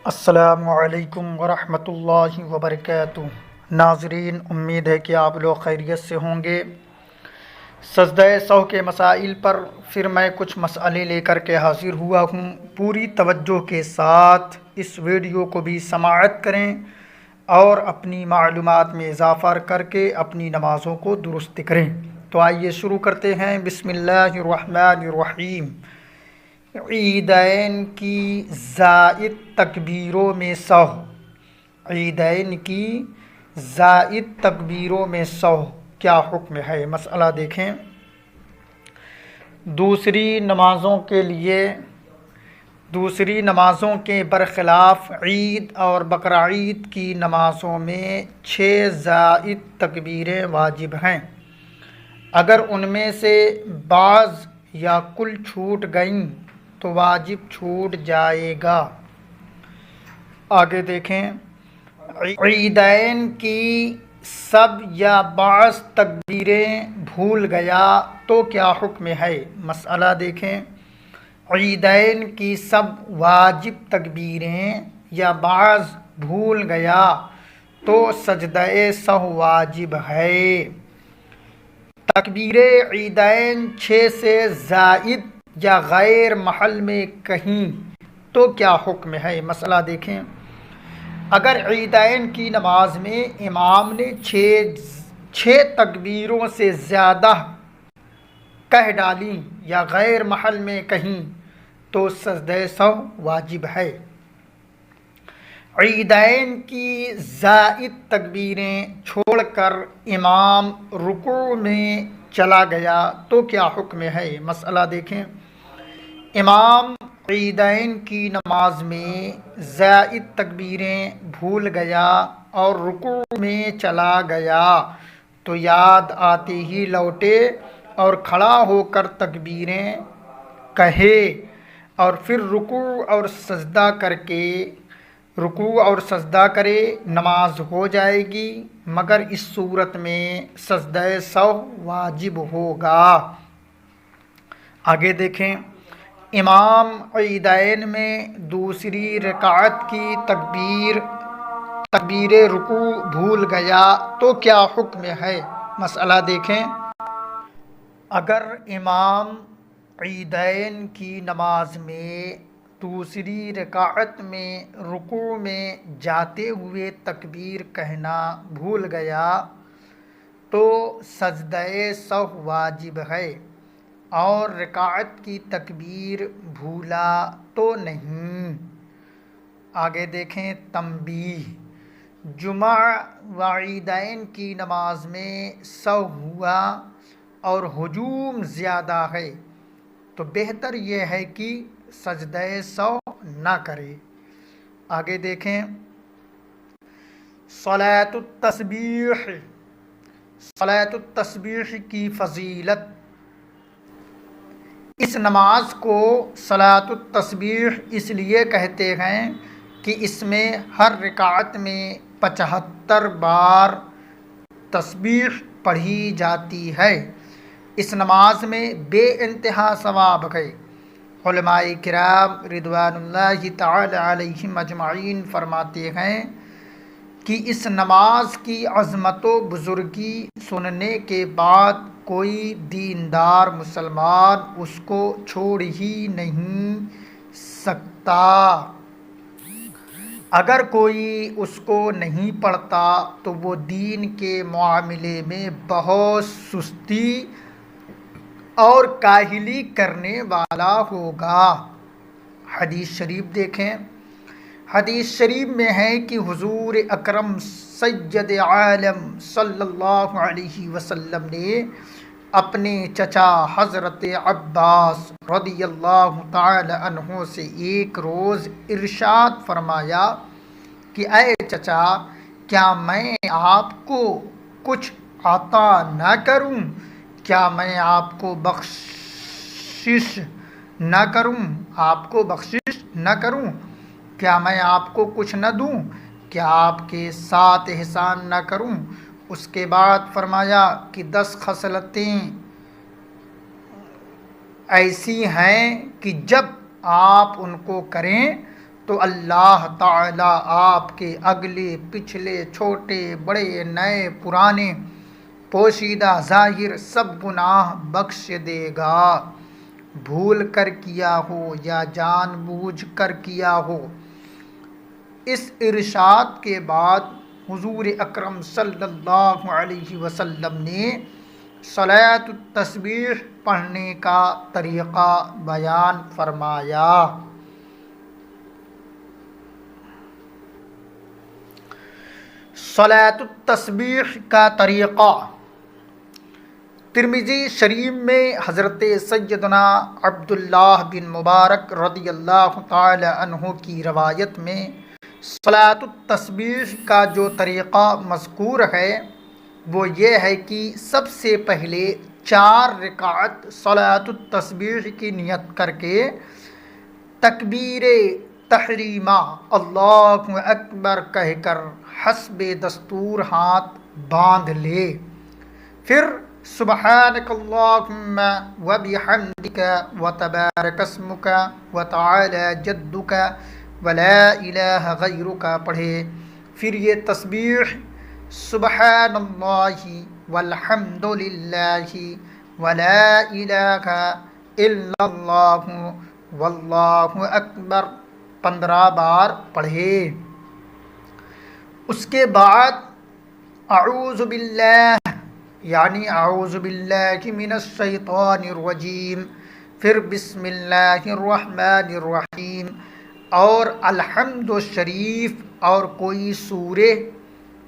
السلام علیکم ورحمۃ اللہ وبرکاتہ۔ ناظرین، امید ہے کہ آپ لوگ خیریت سے ہوں گے۔ سجدہ سہو کے مسائل پر پھر میں کچھ مسئلے لے کر کے حاضر ہوا ہوں۔ پوری توجہ کے ساتھ اس ویڈیو کو بھی سماعت کریں اور اپنی معلومات میں اضافہ کر کے اپنی نمازوں کو درست کریں۔ تو آئیے شروع کرتے ہیں۔ بسم اللہ الرحمن الرحیم۔ عیدین کی زائد تکبیروں میں سہو، عیدین کی زائد تکبیروں میں سہو کیا حکم ہے؟ مسئلہ دیکھیں۔ دوسری نمازوں کے برخلاف عید اور بقرعید کی نمازوں میں 6 زائد تکبیریں واجب ہیں۔ اگر ان میں سے بعض یا کل چھوٹ گئیں تو واجب چھوٹ جائے گا۔ آگے دیکھیں۔ عیدین کی سب یا بعض تکبیریں بھول گیا تو کیا حکم ہے؟ مسئلہ دیکھیں۔ عیدین کی سب واجب تکبیریں یا بعض بھول گیا تو سجدہ سہو واجب ہے۔ تکبیر عیدین 6 سے زائد یا غیر محل میں کہیں تو کیا حکم ہے؟ مسئلہ دیکھیں۔ اگر عیدین کی نماز میں امام نے 6 تکبیروں سے زیادہ کہہ ڈالیں یا غیر محل میں کہیں تو سجدہ سہو واجب ہے۔ عیدین کی زائد تکبیریں چھوڑ کر امام رکوع میں چلا گیا تو کیا حکم ہے؟ مسئلہ دیکھیں۔ امام عیدین کی نماز میں زائد تکبیریں بھول گیا اور رکوع میں چلا گیا تو یاد آتے ہی لوٹے اور کھڑا ہو کر تکبیریں کہے اور پھر رکوع اور سجدہ کرے، نماز ہو جائے گی، مگر اس صورت میں سجدہ سہو واجب ہوگا۔ آگے دیکھیں۔ امام عیدین میں دوسری رکعت کی تکبیر رکوع بھول گیا تو کیا حکم ہے؟ مسئلہ دیکھیں۔ اگر امام عیدین کی نماز میں دوسری رکعت میں رکوع میں جاتے ہوئے تکبیر کہنا بھول گیا تو سجدہ سہو واجب ہے اور رکعت کی تکبیر بھولا تو نہیں۔ آگے دیکھیں۔ تنبیہ۔ جمعہ و عیدین کی نماز میں سہو ہوا اور ہجوم زیادہ ہے تو بہتر یہ ہے کہ سجدہ سہو نہ کرے۔ آگے دیکھیں۔ صلاۃ التسبیح کی فضیلت۔ اس نماز کو صلاۃ التسبیح اس لیے کہتے ہیں کہ اس میں ہر رکعت میں 75 بار تسبیح پڑھی جاتی ہے۔ اس نماز میں بے انتہا ثواب ہے۔ علماء کرام رضوان اللہ تعالی علیہم اجمعین فرماتے ہیں کہ اس نماز کی عظمت و بزرگی سننے کے بعد کوئی دیندار مسلمان اس کو چھوڑ ہی نہیں سکتا۔ اگر کوئی اس کو نہیں پڑھتا تو وہ دین کے معاملے میں بہت سستی اور کاہلی کرنے والا ہوگا۔ حدیث شریف دیکھیں۔ حدیث شریف میں ہے کہ حضور اکرم سید عالم صلی اللہ علیہ وسلم نے اپنے چچا حضرت عباس رضی اللہ تعالی عنہ سے ایک روز ارشاد فرمایا کہ اے چچا، کیا میں آپ کو کچھ عطا نہ کروں؟ کیا میں آپ کو بخشش نہ کروں؟ کیا میں آپ کو کچھ نہ دوں؟ کیا آپ کے ساتھ احسان نہ کروں؟ اس کے بعد فرمایا کہ 10 خصلتیں ایسی ہیں کہ جب آپ ان کو کریں تو اللہ تعالی آپ کے اگلے پچھلے چھوٹے بڑے نئے پرانے پوشیدہ ظاہر سب گناہ بخش دے گا، بھول کر کیا ہو یا جان بوجھ کر کیا ہو۔ اس ارشاد کے بعد حضور اکرم صلی اللہ علیہ وسلم نے صلاۃ التسبیح پڑھنے کا طریقہ بیان فرمایا۔ صلاۃ التسبیح کا طریقہ ترمذی شریف میں حضرت سیدنا عبداللہ بن مبارک رضی اللہ تعالی عنہ کی روایت میں صلاۃ التسبیح کا جو طریقہ مذکور ہے وہ یہ ہے کہ سب سے پہلے 4 رکعت صلاۃ التسبیح کی نیت کر کے تکبیر تحریمہ اللہ اکبر کہہ کر حسب دستور ہاتھ باندھ لے، پھر سبحانک اللہم وبحمدک وتبارک اسمک وتعالی جدک ولا الہ غیرک پڑھے، پھر یہ تسبیح سبحان اللہ والحمد للہ ولا الہ الا اللہ واللہ اکبر 15 بار پڑھے۔ اس کے بعد اعوذ باللہ یعنی اعوذ باللہ من الشیطان الرجیم، پھر بسم اللہ الرحمن الرحیم اور الحمد شریف اور کوئی سورہ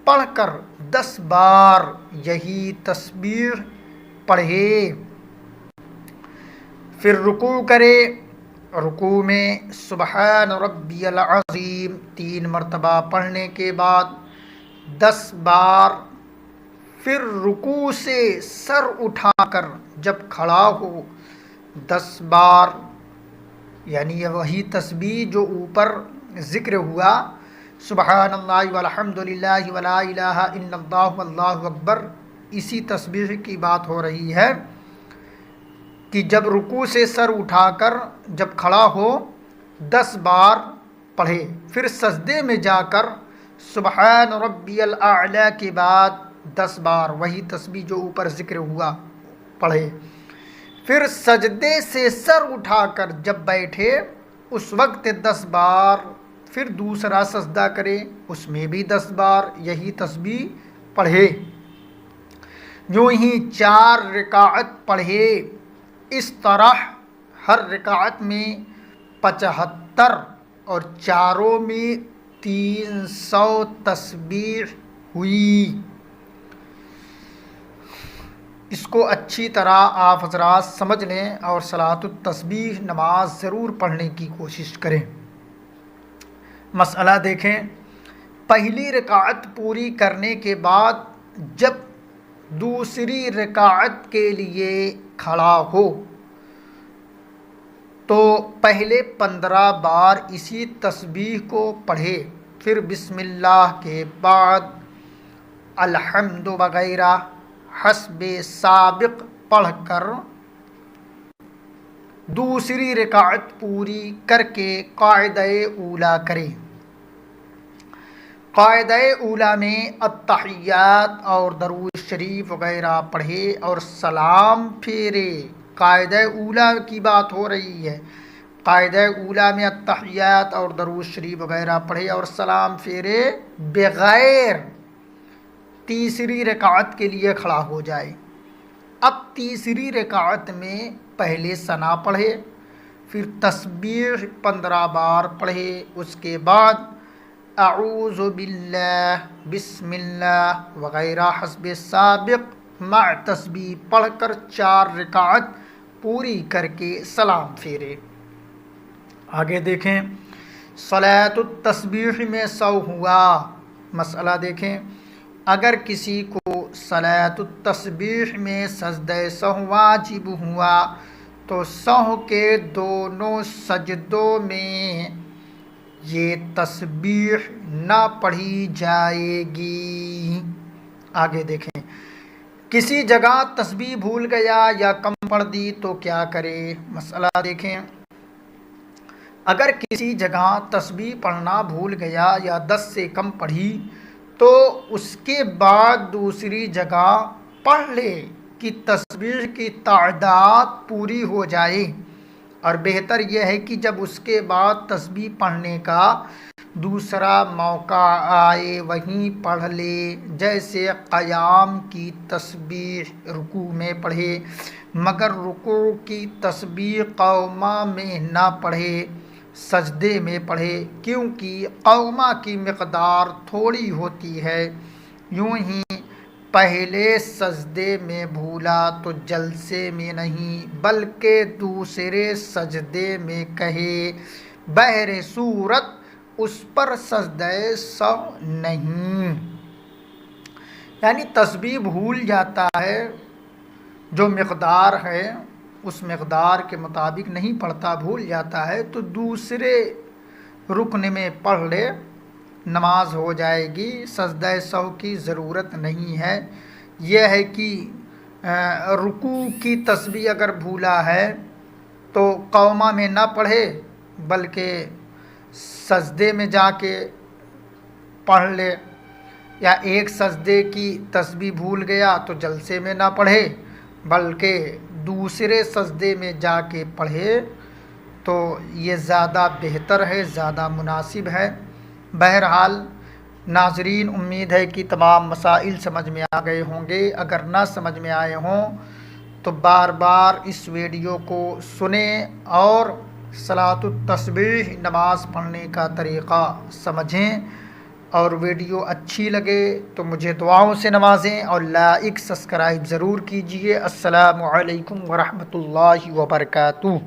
پڑھ کر 10 بار یہی تسبیح پڑھے، پھر رکوع کرے، رکوع میں سبحان ربی العظیم 3 مرتبہ پڑھنے کے بعد 10 بار، پھر رکوع سے سر اٹھا کر جب کھڑا ہو 10 بار، یعنی وہی تسبیح جو اوپر ذکر ہوا سبحان اللہ والحمد للہ ولا الہ الا اللہ واللہ اکبر، اسی تسبیح کی بات ہو رہی ہے کہ جب رکوع سے سر اٹھا کر جب کھڑا ہو 10 بار پڑھے، پھر سجدے میں جا کر سبحان ربی الاعلی کے بعد 10 بار وہی تسبیح جو اوپر ذکر ہوا پڑھے، پھر سجدے سے سر اٹھا کر جب بیٹھے اس وقت 10 بار، پھر دوسرا سجدہ کرے اس میں بھی 10 بار یہی تسبیح پڑھے، یوں ہی 4 رکعت پڑھے۔ اس طرح ہر رکعت میں 75 اور چاروں میں 300 تسبیح ہوئی۔ اس کو اچھی طرح آپ حضرات سمجھ لیں اور صلاۃ التسبیح نماز ضرور پڑھنے کی کوشش کریں۔ مسئلہ دیکھیں، پہلی رکعت پوری کرنے کے بعد جب دوسری رکعت کے لیے کھڑا ہو تو پہلے 15 بار اسی تسبیح کو پڑھے، پھر بسم اللہ کے بعد الحمد وغیرہ حسب سابق پڑھ کر دوسری رکعت پوری کر کے قاعدہ اولا کرے۔ قاعدہ اولا میں التحیات اور درود شریف وغیرہ پڑھے اور سلام پھیرے۔ قاعدہ اولا کی بات ہو رہی ہے، قاعدہ اولا میں التحیات اور درود شریف وغیرہ پڑھے اور سلام پھیرے بغیر تیسری رکعت کے لیے کھڑا ہو جائے۔ اب تیسری رکعت میں پہلے ثنا پڑھے، پھر تسبیح 15 بار پڑھے، اس کے بعد اعوذ باللہ بسم اللہ وغیرہ حسب سابق مع تسبیح پڑھ کر 4 رکعت پوری کر کے سلام پھیرے۔ آگے دیکھیں، صلاۃ التسبیح میں سہو ہوا۔ مسئلہ دیکھیں، اگر کسی کو صلاۃ التسبیح میں سجدہ سہو واجب ہوا تو سہو کے دونوں سجدوں میں یہ تسبیح نہ پڑھی جائے گی۔ آگے دیکھیں، کسی جگہ تسبیح بھول گیا یا کم پڑھ دی تو کیا کرے؟ مسئلہ دیکھیں، اگر کسی جگہ تسبیح پڑھنا بھول گیا یا 10 سے کم پڑھی تو اس کے بعد دوسری جگہ پڑھ لے کہ تسبیح کی تعداد پوری ہو جائے، اور بہتر یہ ہے کہ جب اس کے بعد تسبیح پڑھنے کا دوسرا موقع آئے وہیں پڑھ لے، جیسے قیام کی تسبیح رکوع میں پڑھے، مگر رکوع کی تسبیح قومہ میں نہ پڑھے، سجدے میں پڑھے، کیونکہ قومہ کی مقدار تھوڑی ہوتی ہے۔ یوں ہی پہلے سجدے میں بھولا تو جلسے میں نہیں بلکہ دوسرے سجدے میں کہے، بہر صورت اس پر سجدہ سہو نہیں۔ یعنی تسبیح بھول جاتا ہے، جو مقدار ہے اس مقدار کے مطابق نہیں پڑھتا، بھول جاتا ہے تو دوسرے رکن میں پڑھ لے، نماز ہو جائے گی، سجدہ سہو کی ضرورت نہیں ہے۔ یہ ہے کہ رکوع کی تسبیح اگر بھولا ہے تو قومہ میں نہ پڑھے بلکہ سجدے میں جا کے پڑھ لے، یا ایک سجدے کی تسبیح بھول گیا تو جلسے میں نہ پڑھے بلکہ دوسرے سجدے میں جا کے پڑھے، تو یہ زیادہ بہتر ہے، زیادہ مناسب ہے۔ بہرحال ناظرین، امید ہے کہ تمام مسائل سمجھ میں آ گئے ہوں گے۔ اگر نہ سمجھ میں آئے ہوں تو بار بار اس ویڈیو کو سنیں اور صلاۃ التسبیح نماز پڑھنے کا طریقہ سمجھیں، اور ویڈیو اچھی لگے تو مجھے دعاؤں سے نوازیں اور لائک سبسکرائب ضرور کیجیے۔ السلام علیکم ورحمۃ اللہ وبرکاتہ۔